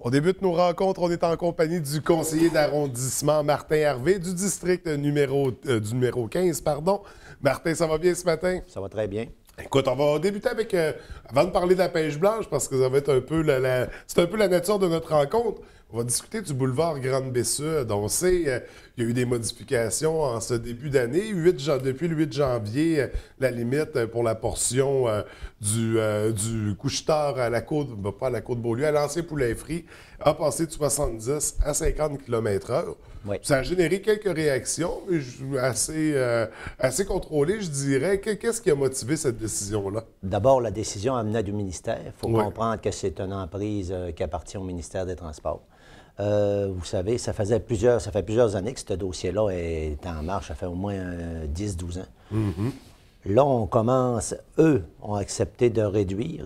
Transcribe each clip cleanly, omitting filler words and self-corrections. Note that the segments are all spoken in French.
On débute nos rencontres. On est en compagnie du conseiller d'arrondissement Martin Hervé du district du numéro 15, pardon. Martin, ça va bien ce matin? Ça va très bien. Écoute, on va débuter avec, avant de parler de la pêche blanche, parce que ça va être un peu c'est un peu la nature de notre rencontre. On va discuter du boulevard Grande-Baie-Sud. On sait qu'il y a eu des modifications en ce début d'année. Depuis le 8 janvier, la limite pour la portion du couche-tard à la côte, pas à la côte Beaulieu, à l'ancien poulet frit, a passé de 70 à 50 km/h. Oui. Ça a généré quelques réactions, mais assez contrôlées, je dirais. Qu'est-ce qui a motivé cette décision-là? D'abord, la décision amenée du ministère. Il faut comprendre que c'est une emprise qui appartient au ministère des Transports. Vous savez, ça fait plusieurs années que ce dossier-là est en marche. Ça fait au moins 10-12 ans. Mm-hmm. Là, on commence, eux ont accepté de réduire.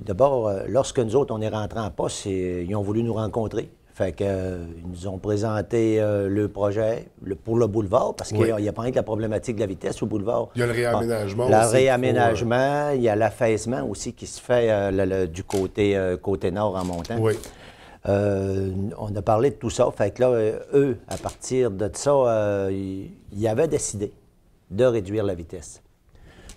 D'abord, lorsque nous autres, on est rentrés en poste, ils ont voulu nous rencontrer. Fait ils nous ont présenté le projet pour le boulevard, parce qu'il n'y a pas rien que la problématique de la vitesse au boulevard. Il y a le réaménagement aussi. Le réaménagement, il y a l'affaissement aussi qui se fait du côté nord en montant. Oui. On a parlé de tout ça. Fait que là, eux, à partir de ça, ils avaient décidé de réduire la vitesse.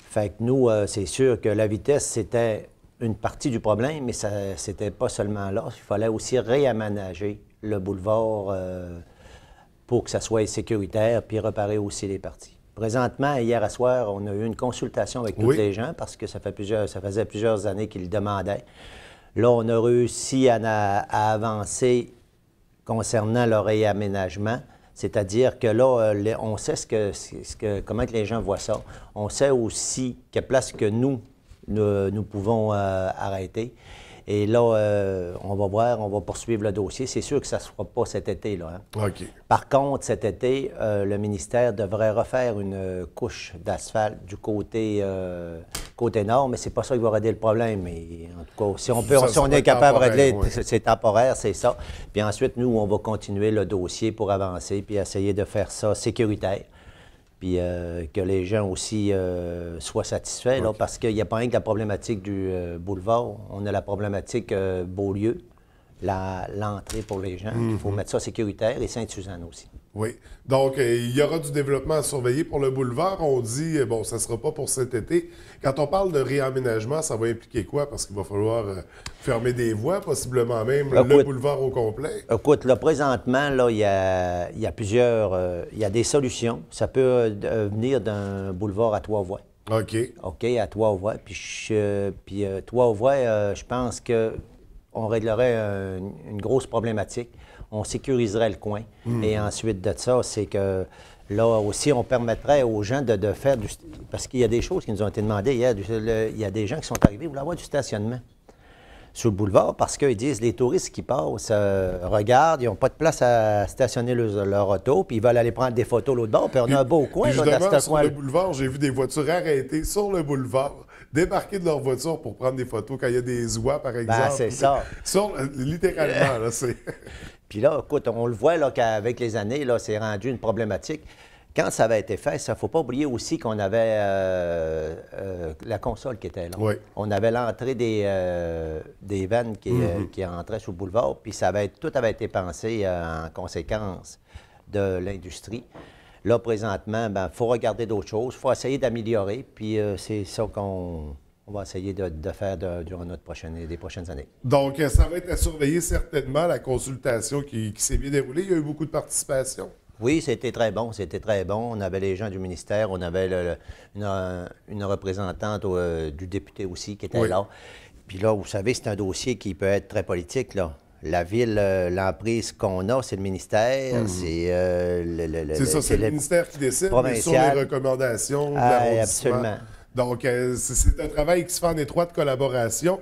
Fait que nous, c'est sûr que la vitesse, c'était une partie du problème, mais c'était pas seulement là. Il fallait aussi réaménager le boulevard pour que ça soit sécuritaire, puis réparer aussi les parties. Présentement, hier à soir, on a eu une consultation avec tous les gens parce que ça faisait plusieurs années qu'ils le demandaient. Là, on a réussi à avancer concernant le réaménagement, c'est-à-dire que là, on sait comment que les gens voient ça. On sait aussi quelle place que nous pouvons arrêter. Et là, on va voir, on va poursuivre le dossier. C'est sûr que ça ne se fera pas cet été, là. Hein? OK. Par contre, cet été, le ministère devrait refaire une couche d'asphalte du côté nord, mais c'est pas ça qui va régler le problème. Mais en tout cas, si on est capable de régler, c'est temporaire, c'est ça. Puis ensuite, nous, on va continuer le dossier pour avancer puis essayer de faire ça sécuritaire. Puis que les gens aussi soient satisfaits, là, parce qu'il n'y a pas rien que la problématique du boulevard. On a la problématique Beaulieu, l'entrée pour les gens. Il faut mettre ça sécuritaire et Sainte-Suzanne aussi. Oui. Donc, il y aura du développement à surveiller pour le boulevard. On dit, bon, ça ne sera pas pour cet été. Quand on parle de réaménagement, ça va impliquer quoi? Parce qu'il va falloir fermer des voies, possiblement même le boulevard au complet. Écoute, là, présentement, là, il y a plusieurs... il y a des solutions. Ça peut venir d'un boulevard à 3 voies. OK. OK, à 3 voies. Puis 3 voies, je pense qu'on réglerait une grosse problématique. On sécuriserait le coin. Et ensuite de ça, c'est que là aussi, on permettrait aux gens de faire du... Parce qu'il y a des choses qui nous ont été demandées hier. Il y a des gens qui sont arrivés, ils voulaient avoir du stationnement sur le boulevard parce qu'ils disent, les touristes qui passent regardent, ils n'ont pas de place à stationner leur auto, puis ils veulent aller prendre des photos l'autre bord, puis on a un beau coin. Justement, là, sur le boulevard, j'ai vu des voitures arrêtées sur le boulevard, débarquer de leur voiture pour prendre des photos quand il y a des oies, par exemple. Ben, c'est ça. Littéralement, là, c'est... Puis là, écoute, on le voit là, qu'avec les années, là, c'est rendu une problématique. Quand ça avait été fait, il ne faut pas oublier aussi qu'on avait la console qui était là. Oui. On avait l'entrée des vannes qui entraient sur le boulevard, puis tout avait été pensé en conséquence de l'industrie. Là, présentement, il faut regarder d'autres choses, il faut essayer d'améliorer, puis c'est ça qu'on va essayer de faire durant les prochaines années. Donc, ça va être à surveiller certainement, la consultation qui s'est bien déroulée. Il y a eu beaucoup de participation. Oui, c'était très bon, On avait les gens du ministère, on avait une représentante du député aussi qui était là. Puis là, vous savez, c'est un dossier qui peut être très politique, là. La ville, l'emprise qu'on a, c'est le ministère, c'est c'est le ministère qui décide sur les recommandations de l'arrondissement. Absolument. Donc, c'est un travail qui se fait en étroite collaboration.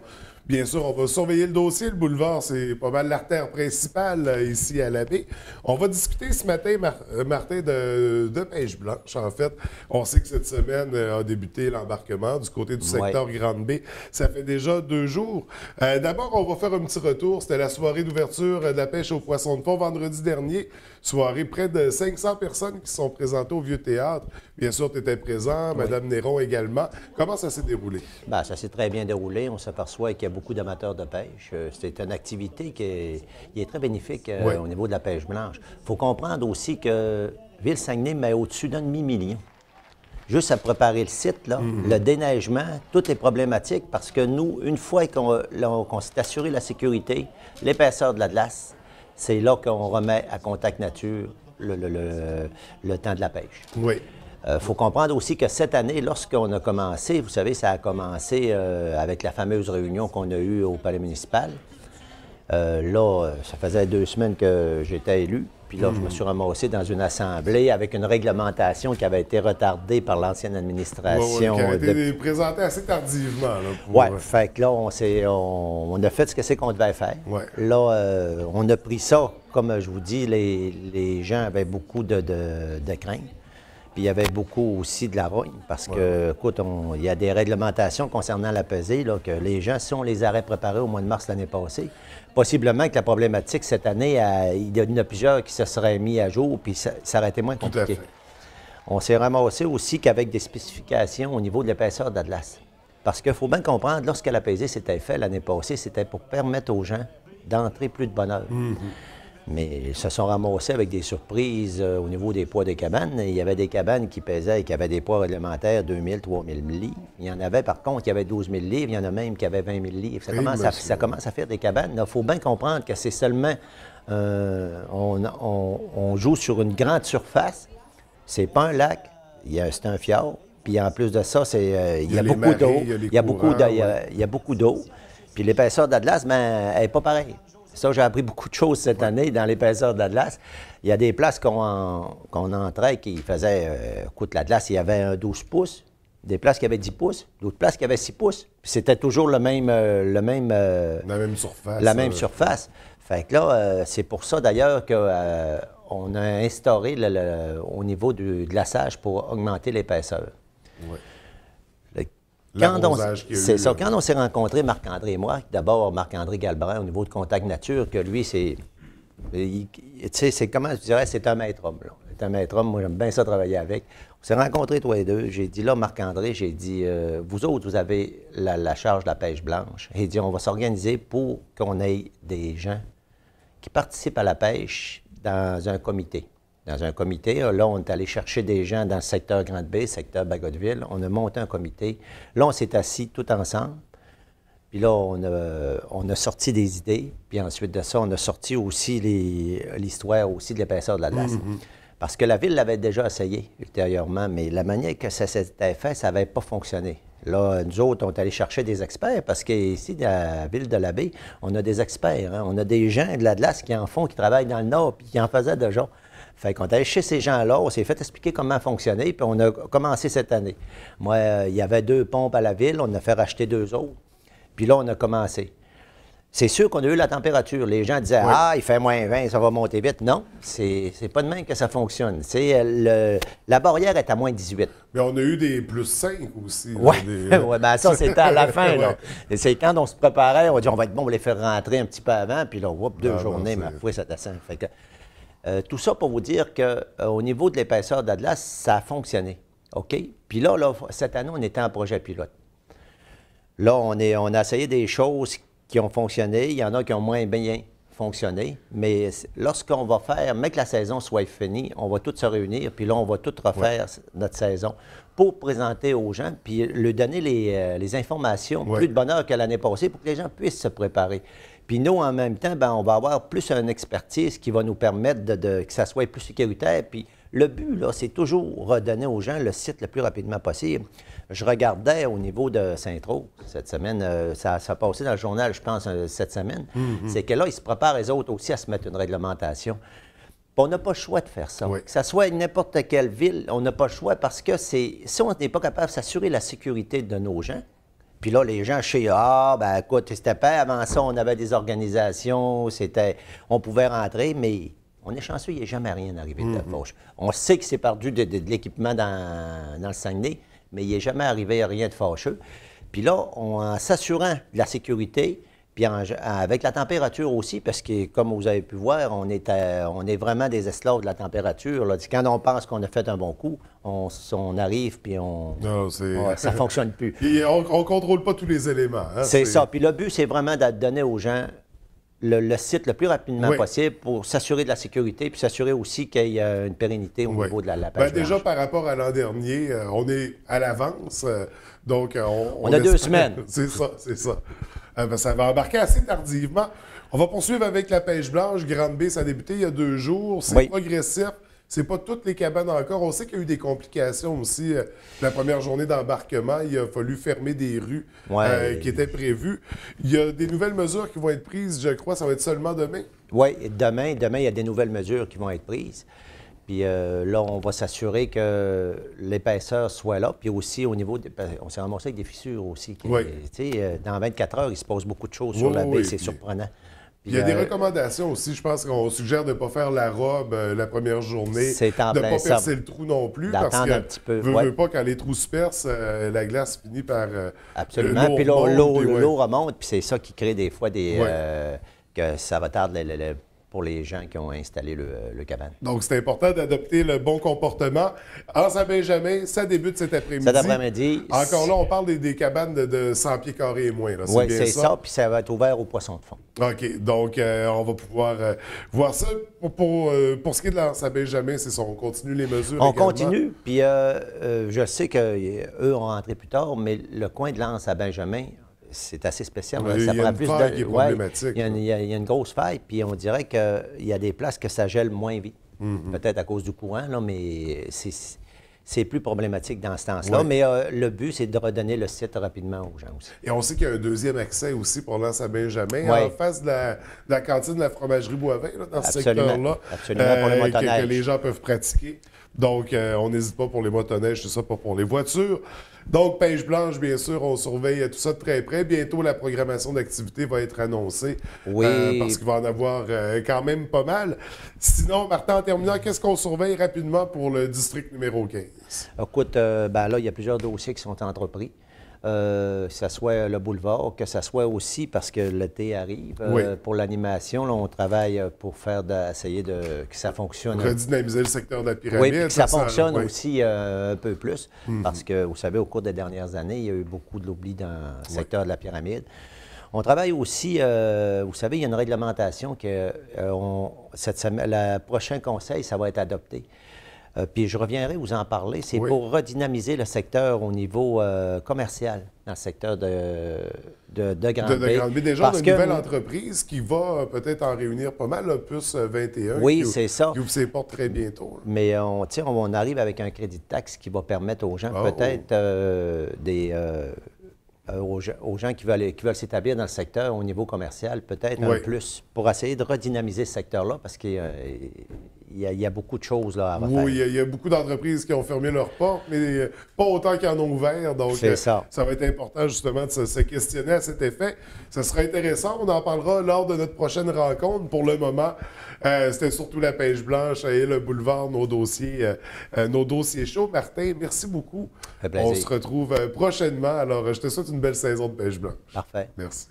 Bien sûr, on va surveiller le dossier. Le boulevard, c'est pas mal l'artère principale ici à la baie. On va discuter ce matin, Martin, de pêche blanche. En fait, on sait que cette semaine a débuté l'embarquement du côté du secteur Grande-Baie. Ça fait déjà 2 jours. D'abord, on va faire un petit retour. C'était la soirée d'ouverture de la pêche aux poissons de fond vendredi dernier. Soirée, près de 500 personnes qui sont présentées au Vieux-Théâtre. Bien sûr, tu étais présent, Mme Néron également. Comment ça s'est déroulé? Bien, ça s'est très bien déroulé. On s'aperçoit qu'il y a beaucoup d'amateurs de pêche. C'est une activité qui est très bénéfique Oui. au niveau de la pêche blanche. Il faut comprendre aussi que Ville-Saguenay met au-dessus d'un demi-million. Juste à préparer le site, là, le déneigement, tout est problématique parce que nous, une fois qu'on s'est assuré la sécurité, l'épaisseur de la glace, c'est là qu'on remet à contact nature le temps de la pêche. Oui. Faut comprendre aussi que cette année, lorsqu'on a commencé, vous savez, ça a commencé avec la fameuse réunion qu'on a eue au palais municipal. Là, ça faisait 2 semaines que j'étais élu. Puis là, je me suis ramassé dans une assemblée avec une réglementation qui avait été retardée par l'ancienne administration. Qui a été présentée assez tardivement. Oui, fait que là, on a fait ce que c'est qu'on devait faire. Ouais. Là, on a pris ça, comme je vous dis, les gens avaient beaucoup de crainte. Puis il y avait beaucoup aussi de la rogne, parce que, écoute, il y a des réglementations concernant la pesée, là, que les gens, si on les aurait préparées au mois de mars l'année passée, possiblement que la problématique cette année, il y en a plusieurs qui se seraient mis à jour, puis ça aurait été moins compliqué. Tout à fait. On s'est ramassé aussi qu'avec des spécifications au niveau de l'épaisseur de la glace. Parce qu'il faut bien comprendre, lorsque la pesée s'était faite l'année passée, c'était pour permettre aux gens d'entrer plus de bonheur. Mais ils se sont ramassés avec des surprises au niveau des poids des cabanes. Il y avait des cabanes qui pesaient et qui avaient des poids réglementaires 2000, 3000 livres. Il y en avait, par contre, qui avaient 12 000 livres. Il y en a même qui avaient 20 000 livres. Ça commence à faire des cabanes. Il faut bien comprendre que c'est seulement... on joue sur une grande surface. C'est pas un lac. C'est un fjord. Puis en plus de ça, il y a beaucoup d'eau. Il y a beaucoup d'eau. Puis l'épaisseur de la glace, elle n'est pas pareille. Ça, j'ai appris beaucoup de choses cette année dans l'épaisseur de la glace. Il y a des places qu'on entrait qui faisaient, écoute, la glace, il y avait un 12 pouces, des places qui avaient 10 pouces, d'autres places qui avaient 6 pouces. Puis c'était toujours la même surface. La même surface. Fait que là, c'est pour ça d'ailleurs qu'on a instauré au niveau du glaçage pour augmenter l'épaisseur. Oui. Quand on s'est rencontrés, Marc-André et moi, d'abord Marc-André Galbrain au niveau de Contact Nature, que lui, c'est comment je dirais, c'est un maître-homme. C'est un maître-homme, moi j'aime bien ça travailler avec. On s'est rencontrés tous les deux, j'ai dit là, Marc-André, j'ai dit, vous autres, vous avez la charge de la pêche blanche. Il dit, on va s'organiser pour qu'on ait des gens qui participent à la pêche dans un comité. Dans un comité, là, on est allé chercher des gens dans le secteur Grande-Baie, secteur Bagotville. On a monté un comité. Là, on s'est assis tout ensemble. Puis là, on a sorti des idées. Puis ensuite de ça, on a sorti aussi l'histoire aussi de l'épaisseur de la glace. Parce que la Ville l'avait déjà essayé ultérieurement, mais la manière que ça s'était fait, ça n'avait pas fonctionné. Là, nous autres, on est allé chercher des experts parce qu'ici, dans la Ville de la Baie, on a des experts. Hein? On a des gens de la glace qui en font, qui travaillent dans le Nord, puis qui en faisaient déjà. Fait qu'on est allé chez ces gens-là, on s'est fait expliquer comment fonctionner, puis on a commencé cette année. Moi, il y avait 2 pompes à la Ville, on a fait racheter 2 autres, puis là, on a commencé. C'est sûr qu'on a eu la température. Les gens disaient, ah, il fait moins 20, ça va monter vite. Non, c'est pas de même que ça fonctionne. La barrière est à moins 18. Mais on a eu des plus 5 aussi. Oui, ben ça, c'était à la fin. Là. C'est quand on se préparait, on dit, on va être bon, on va les faire rentrer un petit peu avant, puis là, 2 journées, ma foi, ça descend. Fait que, tout ça pour vous dire qu'au niveau de l'épaisseur de la glace, ça a fonctionné. OK? Puis là, cette année, on était en projet pilote. Là, on a essayé des choses qui ont fonctionné. Il y en a qui ont moins bien fonctionné. Mais lorsqu'on va faire, mais que la saison soit finie, on va tous se réunir, puis là, on va tout refaire notre saison pour présenter aux gens, puis leur donner les informations plus de bonheur que l'année passée pour que les gens puissent se préparer. Puis nous, en même temps, ben, on va avoir plus une expertise qui va nous permettre que ça soit plus sécuritaire. Puis le but, là, c'est toujours redonner aux gens le site le plus rapidement possible. Je regardais au niveau de Saint-Tropez cette semaine, ça a passé dans le journal, je pense, cette semaine. C'est que là, ils se préparent, les autres aussi, à se mettre une réglementation. Puis on n'a pas le choix de faire ça. Que ce soit n'importe quelle ville, on n'a pas le choix parce que si on n'est pas capable de s'assurer la sécurité de nos gens, puis là, les gens chez ben écoute, c'était pas avant ça, on avait des organisations, on pouvait rentrer, mais on est chanceux, il n'y a jamais rien arrivé de la fauche. On sait que c'est perdu de l'équipement dans le Saguenay, mais il n'est jamais arrivé rien de fâcheux. Puis là, en s'assurant de la sécurité, Puis avec la température aussi, parce que comme vous avez pu voir, on est vraiment des esclaves de la température. Là. Quand on pense qu'on a fait un bon coup, on arrive puis ça ne fonctionne plus. Et on ne contrôle pas tous les éléments. Hein, c'est ça. Puis le but, c'est vraiment de donner aux gens le site le plus rapidement possible pour s'assurer de la sécurité puis s'assurer aussi qu'il y a une pérennité au niveau de la page déjà, par rapport à l'an dernier, on est à l'avance. Donc, on a 2 semaines. C'est ça, c'est ça. Ça va embarquer assez tardivement. On va poursuivre avec la pêche blanche. Grande Bay, ça a débuté il y a 2 jours. C'est progressif. C'est pas toutes les cabanes encore. On sait qu'il y a eu des complications aussi. La première journée d'embarquement, il a fallu fermer des rues qui étaient prévues. Il y a des nouvelles mesures qui vont être prises, je crois. Ça va être seulement demain? Oui, demain, il y a des nouvelles mesures qui vont être prises. Puis là, on va s'assurer que l'épaisseur soit là. Puis aussi, au niveau on s'est ramassé avec des fissures aussi. Dans 24 heures, il se passe beaucoup de choses sur la baie. C'est surprenant. Puis, il y a des recommandations aussi. Je pense qu'on suggère de ne pas faire la robe la première journée. C'est en de plein ne pas percer le trou non plus. Parce que, un petit peu. Veut pas, quand les trous se percent, la glace finit par... Absolument. Puis l'eau remonte. Puis c'est ça qui crée des fois que ça retarde pour les gens qui ont installé le cabane. Donc, c'est important d'adopter le bon comportement. En Saint-Benjamin, ça débute cet après-midi. Cet après-midi. Encore là, on parle des cabanes de 100 pieds carrés et moins. Oui, c'est ça. Puis ça va être ouvert aux poissons de fond. OK. Donc, on va pouvoir voir ça. Pour ce qui est de Saint-Benjamin, c'est ça. On continue les mesures On également. continue. Puis je sais qu'eux ont rentré plus tard, mais le coin de l'Anse à Benjamin, c'est assez spécial. Il y a une faille qui est problématique. Il y a une grosse faille, puis on dirait qu'il y a des places que ça gèle moins vite. Peut-être à cause du courant, là, mais c'est plus problématique dans ce sens-là. Mais le but, c'est de redonner le site rapidement aux gens aussi. Et on sait qu'il y a un deuxième accès aussi pour l'Anse à Benjamin, en face de la cantine de la fromagerie Boivin, là, dans ce secteur-là. Absolument, pour les motoneiges. Que les gens peuvent pratiquer. Donc, on n'hésite pas pour les motoneiges, c'est ça, pas pour les voitures. Donc, pêche blanche, bien sûr, on surveille tout ça de très près. Bientôt, la programmation d'activité va être annoncée. Parce qu'il va en avoir quand même pas mal. Sinon, Martin, en terminant, qu'est-ce qu'on surveille rapidement pour le district numéro 15? Écoute, là, il y a plusieurs dossiers qui sont entrepris. Que ce soit le boulevard, que ce soit aussi parce que l'été arrive. Pour l'animation, on travaille pour essayer que ça fonctionne. Redynamiser le secteur de la pyramide. Oui, puis que ça fonctionne aussi un peu plus. Parce que, vous savez, au cours des dernières années, il y a eu beaucoup de l'oubli dans le secteur de la pyramide. On travaille aussi, vous savez, il y a une réglementation que le prochain conseil, ça va être adopté. Puis je reviendrai vous en parler. C'est pour redynamiser le secteur au niveau commercial, dans le secteur de Grande Bay. De Grande Bay. Déjà, une nouvelle entreprise qui va peut-être en réunir pas mal, Opus 21. Oui, c'est ça. Qui ouvre ses portes très bientôt. Là. Mais on arrive avec un crédit de taxe qui va permettre aux gens peut-être aux gens qui veulent s'établir dans le secteur au niveau commercial, peut-être un plus pour essayer de redynamiser ce secteur-là parce qu'il y a beaucoup de choses là, à refaire. Oui, il y a beaucoup d'entreprises qui ont fermé leurs portes, mais pas autant qui en ont ouvert. Donc, ça va être important justement de se questionner à cet effet. Ça sera intéressant. On en parlera lors de notre prochaine rencontre. Pour le moment, c'était surtout la pêche blanche et le boulevard, nos dossiers chauds. Martin, merci beaucoup. Ça fait plaisir. On se retrouve prochainement. Alors, je te souhaite une belle saison de pêche blanche. Parfait. Merci.